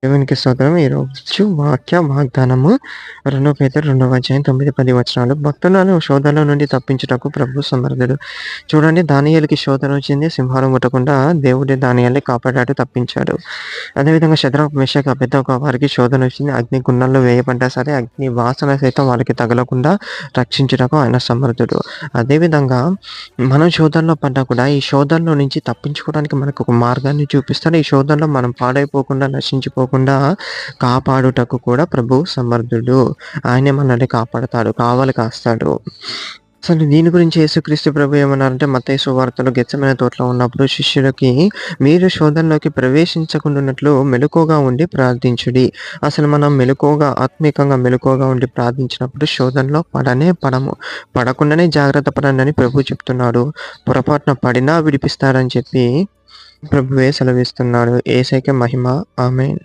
దేవునికి స్తోత్రం. ఈరోజు వాక్య వాగ్దానము 2 పేతురు 2వ అధ్యాయం 9, 10 వచనాలు. భక్తులను శోధనల నుండి తప్పించుటకు ప్రభు సమర్థుడు. చూడండి, దానియేలుకి శోధన వచ్చింది. సింహాలు ముట్టకుండా దేవుడే దానియేలుని కాపాడాడు, తప్పించాడు. అదేవిధంగా షద్రక్, మేషక్, అబేద్నెగో వారికి శోధన వచ్చింది. అగ్ని గుండంలో వేయబడ్డా సరే అగ్ని వాసన సైతం వాళ్ళకి తగలకుండా రక్షించుటకు ఆయన సమర్థుడు. అదేవిధంగా మనం శోధనలో పడ్డా కూడా ఈ శోధనలో నుంచి తప్పించుకోవడానికి మనకు ఒక మార్గాన్ని చూపిస్తాడు. ఈ శోధనలో మనం పాడైపోకుండా, నశించిపోకుండా కాపాడుటకు కూడా ప్రభు సమర్థుడు. ఆయనే మనల్ని కాపాడతాడు, కావలి కాస్తాడు. అసలు దీని గురించి యేసుక్రీస్తు ప్రభు ఏమన్నారంటే, మత్తయి సువార్తలో గెత్సేమనే తోటలో ఉన్నప్పుడు శిష్యులకి, మీరు శోధనలోకి ప్రవేశించకుండాన్నట్లు మెలకువగా ఉండి ప్రార్థించుడి. అసలు మనం మెలకువగా, ఆత్మీకంగా మెలకువగా ఉండి ప్రార్థించినప్పుడు శోధనలో పడము. పడకుండానే జాగ్రత్త పడండి అని ప్రభు చెప్తున్నాడు. పొరపాటున పడినా విడిపిస్తారని చెప్పి ప్రభువే సెలవిస్తున్నాడు. యేసయ్యకే మహిమ. ఆమేన్.